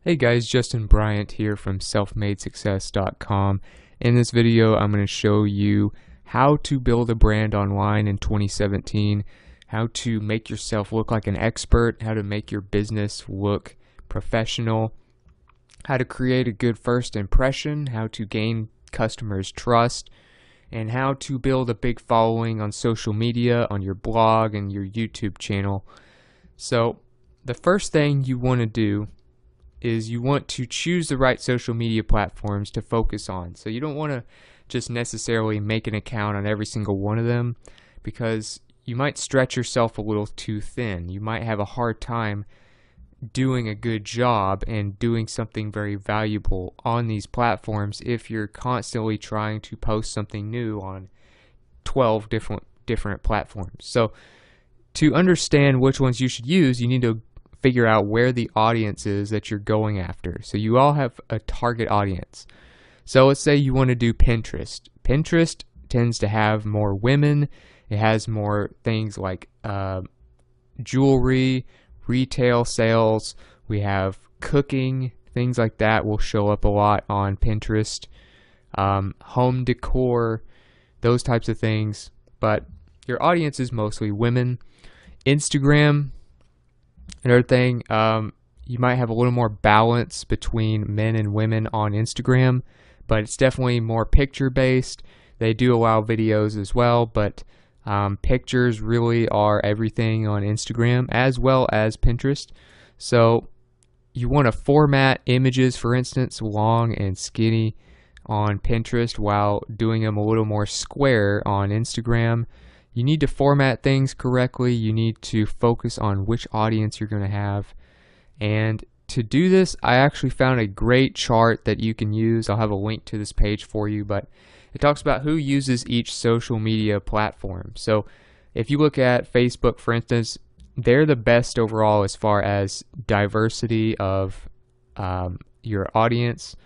Hey guys, Justin Bryant here from selfmadesuccess.com. In this video, I'm going to show you how to build a brand online in 2017, how to make yourself look like an expert, how to make your business look professional, how to create a good first impression, how to gain customers' trust, and how to build a big following on social media, on your blog, and your YouTube channel. So, the first thing you want to do is you want to choose the right social media platforms to focus on. So you don't want to just necessarily make an account on every single one of them, because you might stretch yourself a little too thin. You might have a hard time doing a good job and doing something very valuable on these platforms if you're constantly trying to post something new on 12 different platforms. So to understand which ones you should use, you need to figure out where the audience is that you're going after. So you all have a target audience. So let's say you want to do Pinterest. Pinterest tends to have more women. It has more things like jewelry, retail sales. We have cooking, things like that will show up a lot on Pinterest. Home decor, those types of things. But your audience is mostly women. Instagram, another thing, you might have a little more balance between men and women on Instagram, but it's definitely more picture-based. They do allow videos as well, but pictures really are everything on Instagram as well as Pinterest. So you want to format images, for instance, long and skinny on Pinterest while doing them a little more square on Instagram. You need to format things correctly. You need to focus on which audience you're going to have. And to do this, I actually found a great chart that you can use. I'll have a link to this page for you, but it talks about who uses each social media platform. So if you look at Facebook, for instance, they're the best overall as far as diversity of your audience.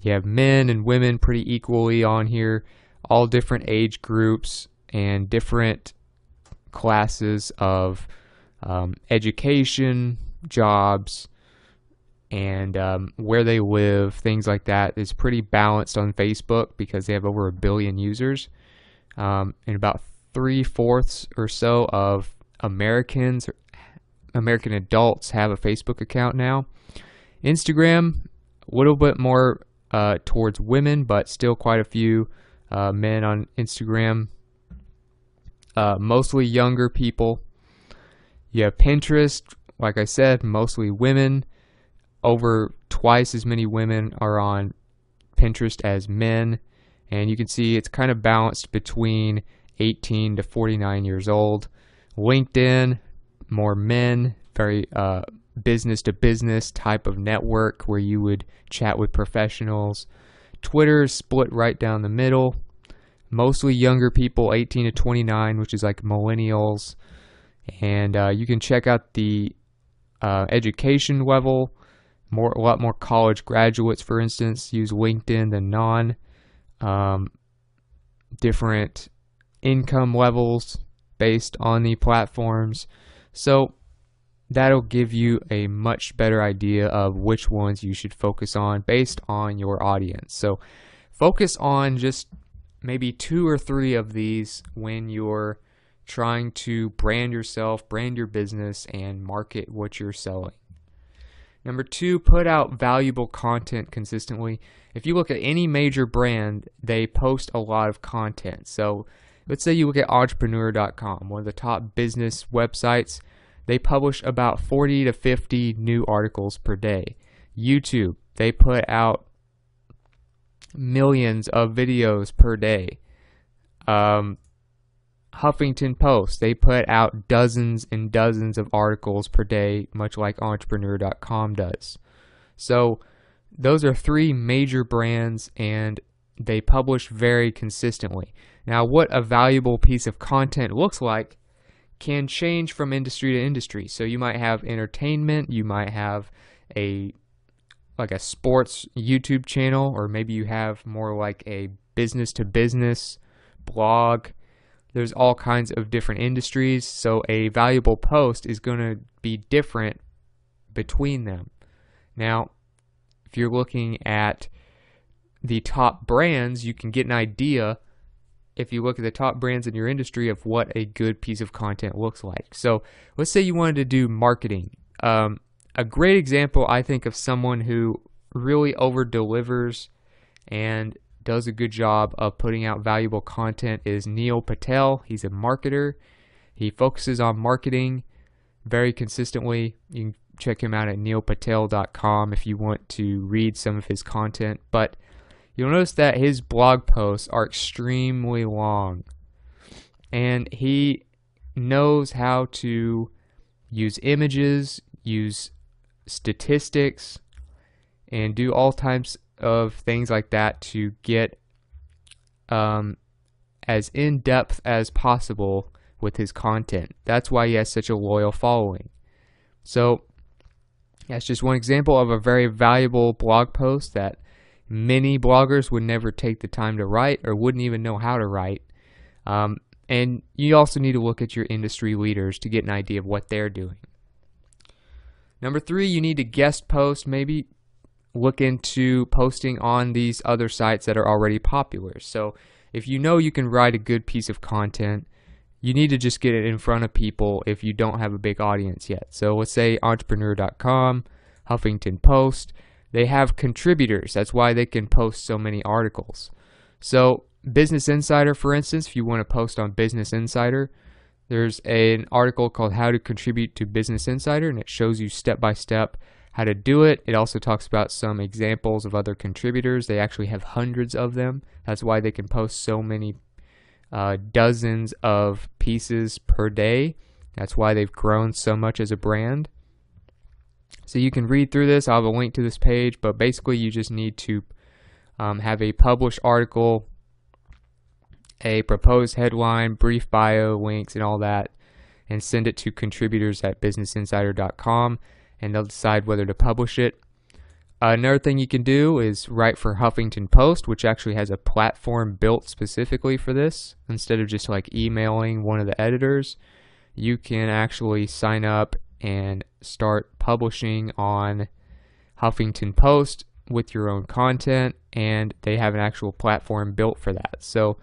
You have men and women pretty equally on here, all different age groups and different classes of education, jobs, and where they live, things like that is pretty balanced on Facebook because they have over 1 billion users. And about 3/4 or so of American adults have a Facebook account now. Instagram, a little bit more towards women, but still quite a few men on Instagram. Mostly younger people. You have Pinterest, like I said, mostly women. Over twice as many women are on Pinterest as men. And you can see it's kind of balanced between 18 to 49 years old. LinkedIn, more men, very business to business type of network where you would chat with professionals. Twitter is split right down the middle. Mostly younger people, 18 to 29, which is like millennials. And you can check out the education level. A lot more college graduates, for instance, use LinkedIn than non. Different income levels based on the platforms. So that'll give you a much better idea of which ones you should focus on based on your audience. So focus on just maybe 2 or 3 of these when you're trying to brand yourself, brand your business, and market what you're selling. Number 2, put out valuable content consistently. If you look at any major brand, they post a lot of content. So let's say you look at entrepreneur.com, one of the top business websites. They publish about 40 to 50 new articles per day. YouTube, they put out millions of videos per day. Huffington Post, they put out dozens and dozens of articles per day, much like entrepreneur.com does. So those are 3 major brands, and they publish very consistently. Now, what a valuable piece of content looks like can change from industry to industry. So you might have entertainment, you might have a sports YouTube channel, or maybe you have more like a business to business blog. There's all kinds of different industries, so a valuable post is going to be different between them. Now, if you're looking at the top brands, you can get an idea, if you look at the top brands in your industry, of what a good piece of content looks like. So let's say you wanted to do marketing. A great example, I think, of someone who really over delivers and does a good job of putting out valuable content is Neil Patel. He's a marketer. He focuses on marketing very consistently. You can check him out at neilpatel.com if you want to read some of his content. But you'll notice that his blog posts are extremely long. And he knows how to use images, use statistics, and do all types of things like that to get as in-depth as possible with his content. That's why he has such a loyal following. So that's just one example of a very valuable blog post that many bloggers would never take the time to write or wouldn't even know how to write. And you also need to look at your industry leaders to get an idea of what they're doing. Number 3, you need to guest post. Maybe look into posting on these other sites that are already popular. So if you know you can write a good piece of content, you need to just get it in front of people if you don't have a big audience yet. So let's say entrepreneur.com, Huffington Post, they have contributors. That's why they can post so many articles. So Business Insider, for instance, if you want to post on Business Insider, there's an article called How to Contribute to Business Insider, and it shows you step-by-step how to do it. It also talks about some examples of other contributors. They actually have hundreds of them. That's why they can post so many dozens of pieces per day. That's why they've grown so much as a brand. So you can read through this. I'll have a link to this page, but basically you just need to have a published article, a proposed headline, brief bio, links, and all that, and send it to contributors at businessinsider.com, and they'll decide whether to publish it. Another thing you can do is write for Huffington Post, which actually has a platform built specifically for this. Instead of just like emailing one of the editors, you can actually sign up and start publishing on Huffington Post with your own content, and they have an actual platform built for that. So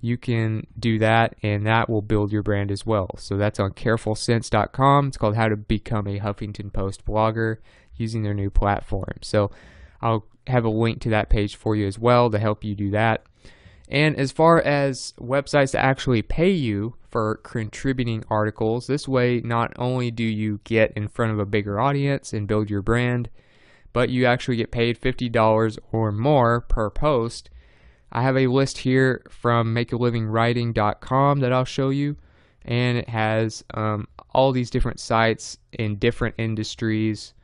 you can do that, and that will build your brand as well. So that's on carefulsense.com. It's called How to Become a Huffington Post Blogger, using their new platform. So I'll have a link to that page for you as well to help you do that. And as far as websites that actually pay you for contributing articles, this way not only do you get in front of a bigger audience and build your brand, but you actually get paid $50 or more per post. I have a list here from makealivingwriting.com that I'll show you, and it has all these different sites in different industries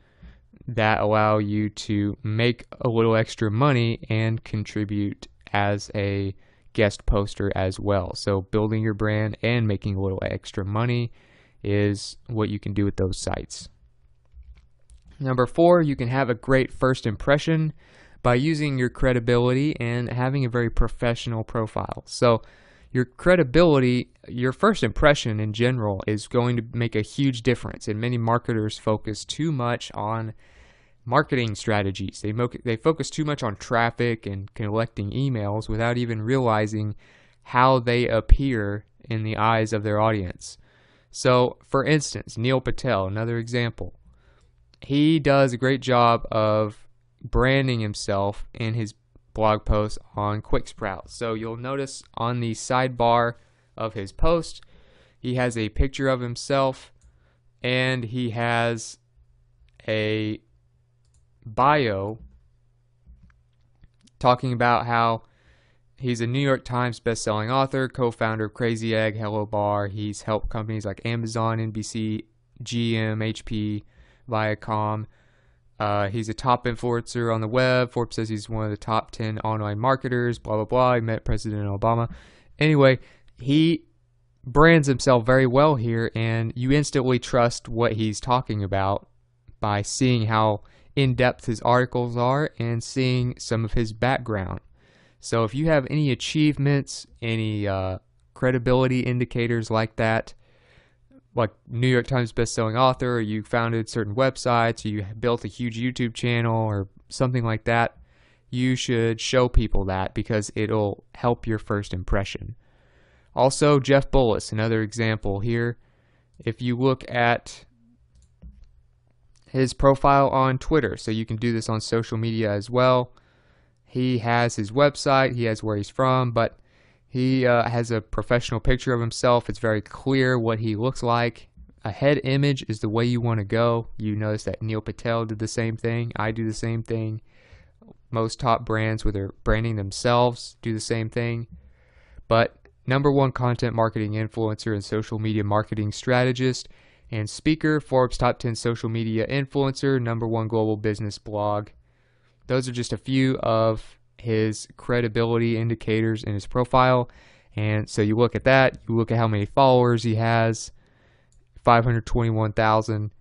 that allow you to make a little extra money and contribute as a guest poster as well. So building your brand and making a little extra money is what you can do with those sites. Number 4, you can have a great first impression by using your credibility and having a very professional profile. So your credibility, your first impression in general, is going to make a huge difference, and many marketers focus too much on marketing strategies. They focus too much on traffic and collecting emails without even realizing how they appear in the eyes of their audience. So, for instance, Neil Patel, another example. He does a great job of branding himself in his blog posts on QuickSprout. So you'll notice on the sidebar of his post, he has a picture of himself, and he has a bio talking about how he's a New York Times best-selling author, co-founder of Crazy Egg, Hello Bar. He's helped companies like Amazon, NBC, GM, HP, Viacom. He's a top influencer on the web. Forbes says he's one of the top 10 online marketers, blah, blah, blah. He met President Obama. Anyway, he brands himself very well here, and you instantly trust what he's talking about by seeing how in-depth his articles are and seeing some of his background. So if you have any achievements, any credibility indicators like that, like New York Times bestselling author, or you founded certain websites, or you built a huge YouTube channel, or something like that, you should show people that because it'll help your first impression. Also, Jeff Bullis, another example here. If you look at his profile on Twitter, so you can do this on social media as well. He has his website, he has where he's from, but he has a professional picture of himself. It's very clear what he looks like. A head image is the way you want to go. You notice that Neil Patel did the same thing. I do the same thing. Most top brands, where they're branding themselves, do the same thing. But #1 content marketing influencer and social media marketing strategist and speaker, Forbes Top 10 social media influencer, #1 global business blog. Those are just a few of his credibility indicators in his profile. And so you look at that, you look at how many followers he has, 521,000,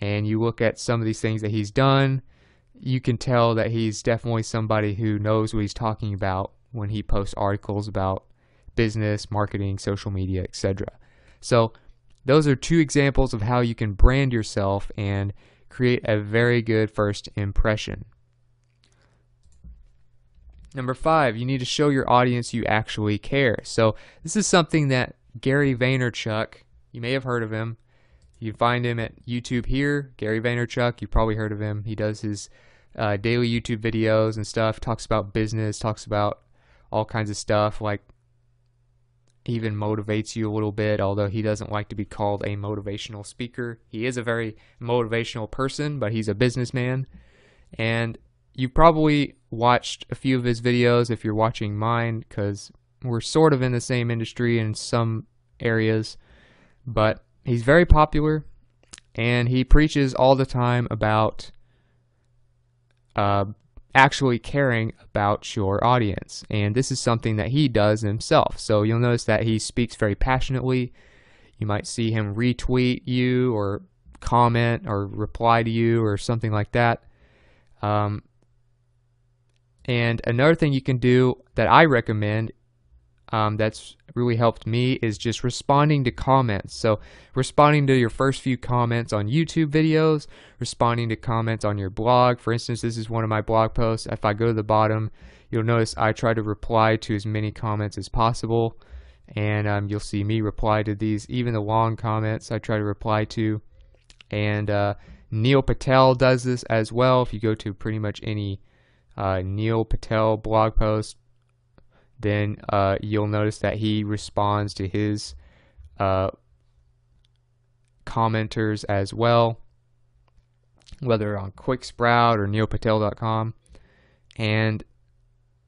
and you look at some of these things that he's done, you can tell that he's definitely somebody who knows what he's talking about when he posts articles about business, marketing, social media, etc. So those are 2 examples of how you can brand yourself and create a very good first impression. #5, you need to show your audience you actually care. So this is something that Gary Vaynerchuk, you may have heard of him. You find him at YouTube here, Gary Vaynerchuk. You've probably heard of him. He does his daily YouTube videos and stuff, talks about business, talks about all kinds of stuff, like even motivates you a little bit, although he doesn't like to be called a motivational speaker. He is a very motivational person, but he's a businessman. And you've probably watched a few of his videos if you're watching mine, because we're sort of in the same industry in some areas. But he's very popular, and he preaches all the time about actually caring about your audience. And this is something that he does himself. So you'll notice that he speaks very passionately. You might see him retweet you or comment or reply to you or something like that. And another thing you can do that I recommend that's really helped me is just responding to comments. So responding to your first few comments on YouTube videos, responding to comments on your blog. For instance, this is one of my blog posts. If I go to the bottom, you'll notice I try to reply to as many comments as possible. And you'll see me reply to these, even the long comments I try to reply to. And Neil Patel does this as well. If you go to pretty much any Neil Patel blog post, then you'll notice that he responds to his commenters as well, whether on QuickSprout or neilpatel.com. And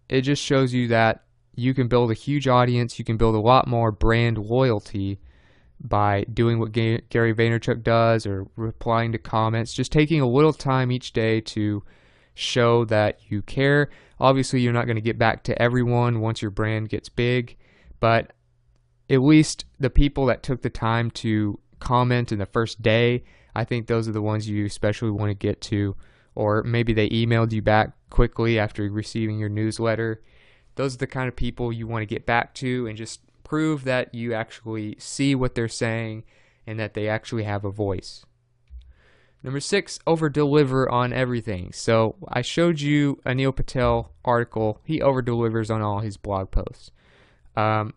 it just shows you that you can build a huge audience, you can build a lot more brand loyalty by doing what Gary Vaynerchuk does or replying to comments, just taking a little time each day to show that you care. Obviously, you're not going to get back to everyone once your brand gets big, but at least the people that took the time to comment in the first day, I think those are the ones you especially want to get to. Or maybe they emailed you back quickly after receiving your newsletter. Those are the kind of people you want to get back to and just prove that you actually see what they're saying and that they actually have a voice. #6, over-deliver on everything. So I showed you a Neil Patel article. He over-delivers on all his blog posts. If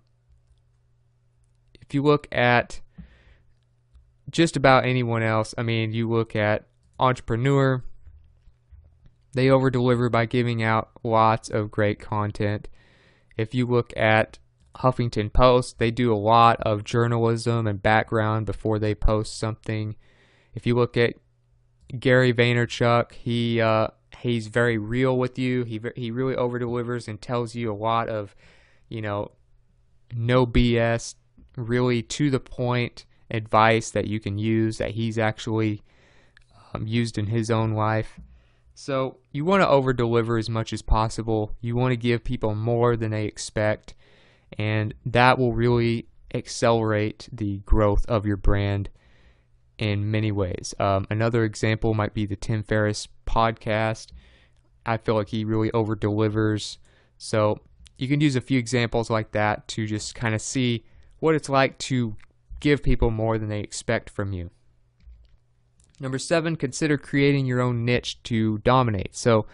you look at just about anyone else, I mean, you look at Entrepreneur, they over-deliver by giving out lots of great content. If you look at Huffington Post, they do a lot of journalism and background before they post something. If you look at Gary Vaynerchuk, he's very real with you. He really over delivers and tells you a lot of, no BS, really to the point advice that you can use that he's actually used in his own life. So you want to over deliver as much as possible. You want to give people more than they expect, and that will really accelerate the growth of your brand in many ways. Another example might be the Tim Ferriss podcast. I feel like he really over delivers. So you can use a few examples like that to just kind of see what it's like to give people more than they expect from you. #7, consider creating your own niche to dominate. So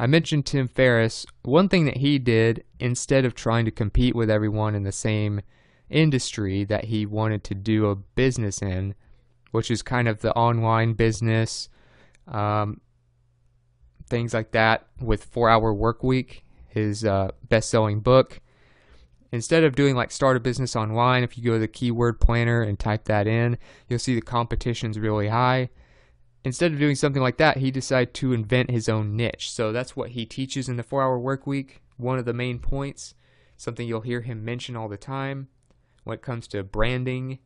I mentioned Tim Ferriss. One thing that he did, instead of trying to compete with everyone in the same industry that he wanted to do a business in, which is kind of the online business, things like that, with 4 Hour Workweek, his best-selling book. Instead of doing like start a business online, if you go to the keyword planner and type that in, you'll see the competition's really high. Instead of doing something like that, he decided to invent his own niche. So that's what he teaches in the 4 Hour Workweek. One of the main points, something you'll hear him mention all the time when it comes to branding.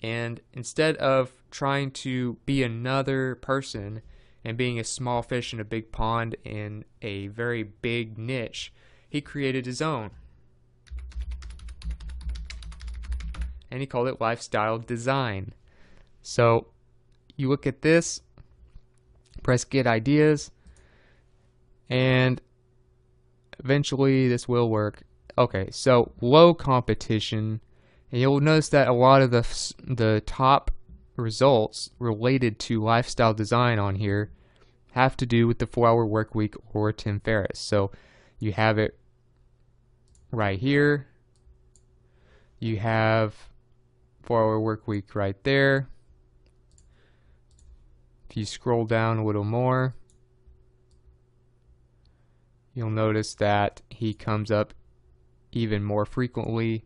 And instead of trying to be another person and being a small fish in a big pond in a very big niche, he created his own. And he called it lifestyle design. So you look at this, press get ideas, and eventually this will work. Okay, so low competition, and you'll notice that a lot of the top results related to lifestyle design on here have to do with the 4 Hour Workweek or Tim Ferriss. So you have it right here. You have 4 Hour Workweek right there. If you scroll down a little more, you'll notice that he comes up even more frequently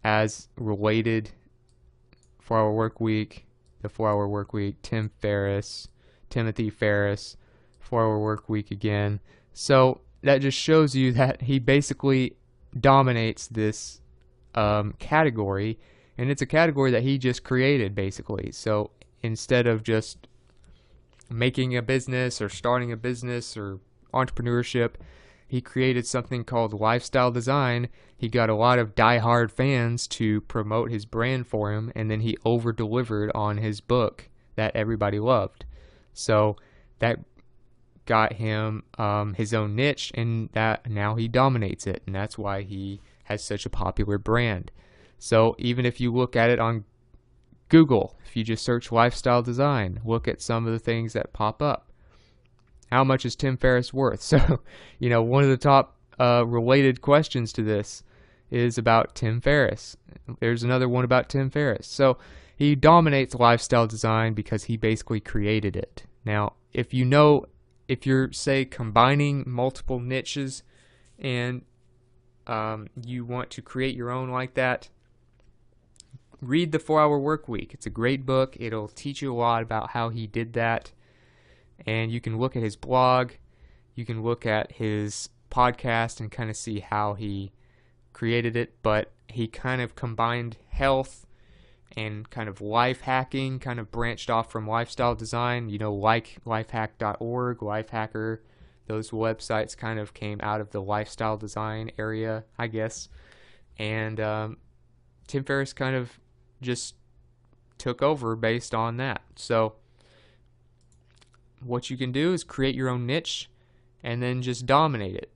as related. 4 Hour Workweek, the 4 Hour Workweek, Tim Ferriss, Timothy Ferriss, 4 Hour Workweek again. So that just shows you that he basically dominates this category, and it's a category that he just created basically. So instead of just making a business or starting a business or entrepreneurship, he created something called lifestyle design. He got a lot of diehard fans to promote his brand for him, and then he over-delivered on his book that everybody loved. So that got him his own niche, and that now he dominates it, and that's why he has such a popular brand. So even if you look at it on Google, if you just search lifestyle design, look at some of the things that pop up. How much is Tim Ferriss worth? So, you know, one of the top related questions to this is about Tim Ferriss. There's another one about Tim Ferriss. So he dominates lifestyle design because he basically created it. Now, if you're, say, combining multiple niches and you want to create your own like that, read the 4 Hour Workweek. It's a great book. It'll teach you a lot about how he did that. And you can look at his blog. You can look at his podcast and kind of see how he created it. But he kind of combined health and kind of life hacking, kind of branched off from lifestyle design. You know, like lifehack.org, Lifehacker, those websites kind of came out of the lifestyle design area, I guess. And Tim Ferriss kind of just took over based on that. So what you can do is create your own niche and then just dominate it.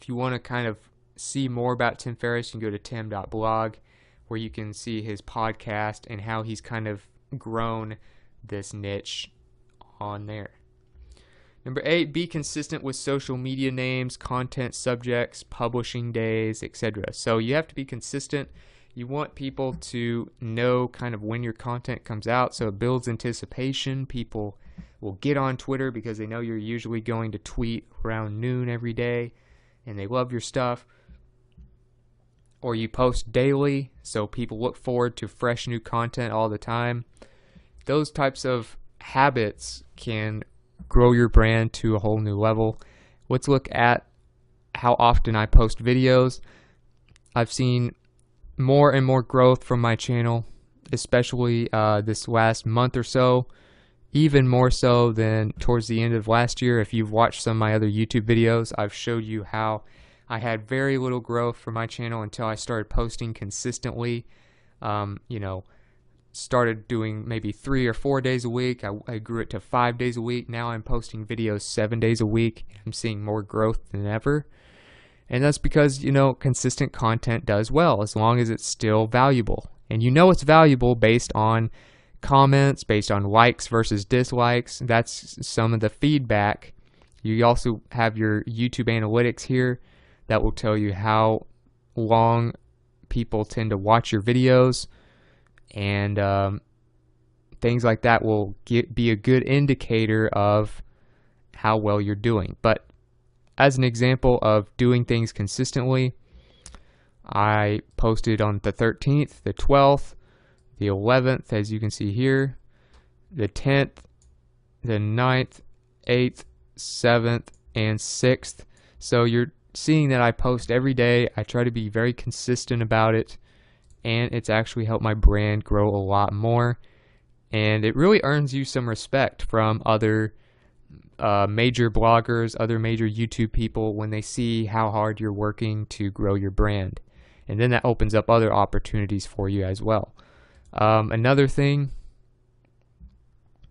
If you want to kind of see more about Tim Ferriss, you can go to tim.blog, where you can see his podcast and how he's kind of grown this niche on there. Number 8, be consistent with social media names, content subjects, publishing days, etc. So you have to be consistent. You want people to know kind of when your content comes out, so it builds anticipation. People will get on Twitter because they know you're usually going to tweet around noon every day, and they love your stuff. Or you post daily, so people look forward to fresh new content all the time. Those types of habits can grow your brand to a whole new level. Let's look at how often I post videos. I've seen more and more growth from my channel, especially this last month or so, even more so than towards the end of last year. If you've watched some of my other YouTube videos, I've showed you how I had very little growth for my channel until I started posting consistently. Started doing maybe 3 or 4 days a week. I grew it to 5 days a week. Now I'm posting videos 7 days a week. I'm seeing more growth than ever. And that's because, consistent content does well as long as it's still valuable. And it's valuable based on comments, based on likes versus dislikes. That's some of the feedback You also have your YouTube analytics here that will tell you how long people tend to watch your videos, and things like that will be a good indicator of how well you're doing. But as an example of doing things consistently, I posted on the 13th, the 12th, the 11th, as you can see here, the 10th, the 9th, 8th, 7th, and 6th. So you're seeing that I post every day. I try to be very consistent about it, and it's actually helped my brand grow a lot more. And it really earns you some respect from other major bloggers, other major YouTube people, when they see how hard you're working to grow your brand. And then that opens up other opportunities for you as well. Another thing,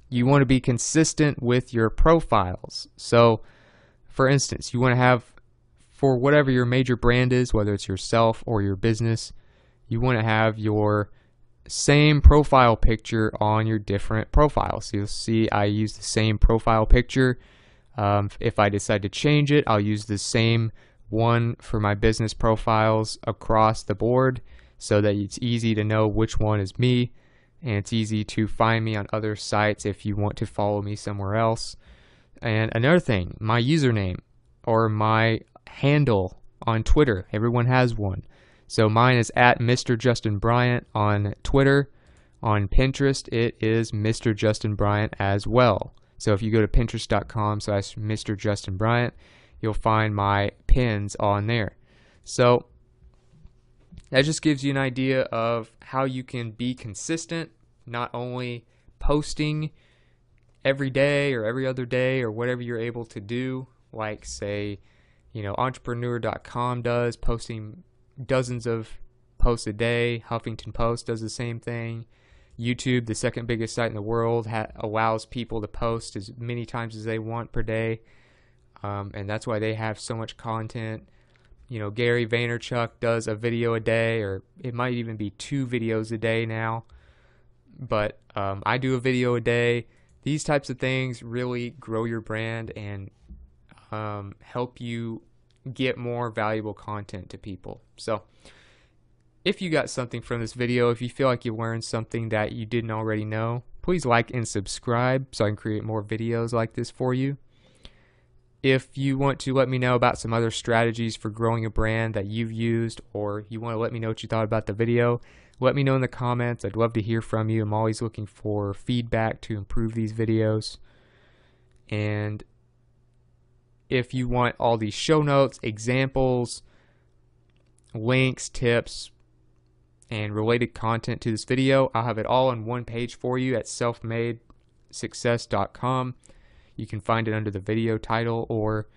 you want to be consistent with your profiles. So, for instance, you want to have, for whatever your major brand is, whether it's yourself or your business, you want to have your same profile picture on your different profiles. So you'll see I use the same profile picture. If I decide to change it, I'll use the same one for my business profiles across the board, so that it's easy to know which one is me, and it's easy to find me on other sites if you want to follow me somewhere else. And another thing, my username or my handle on Twitter, everyone has one. So mine is at Mr. Justin Bryant on Twitter. On Pinterest, it is Mr. Justin Bryant as well. So if you go to pinterest.com/Mr. Justin Bryant, you'll find my pins on there. So that just gives you an idea of how you can be consistent, not only posting every day or every other day or whatever you're able to do, like say, entrepreneur.com does, posting dozens of posts a day. Huffington Post does the same thing. YouTube, the second biggest site in the world, allows people to post as many times as they want per day, and that's why they have so much content. Gary Vaynerchuk does a video a day, or it might even be 2 videos a day now, but I do a video a day. These types of things really grow your brand and help you get more valuable content to people. So if you got something from this video, if you feel like you learned something that you didn't already know, please like and subscribe so I can create more videos like this for you. If you want to let me know about some other strategies for growing a brand that you've used, or you want to let me know what you thought about the video, let me know in the comments. I'd love to hear from you. I'm always looking for feedback to improve these videos. And if you want all these show notes, examples, links, tips, and related content to this video, I'll have it all on one page for you at selfmadesuccess.com. You can find it under the video title, or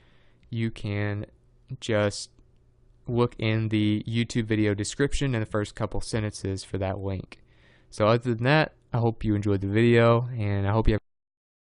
you can just look in the YouTube video description in the first couple sentences for that link. So other than that, I hope you enjoyed the video, and I hope you have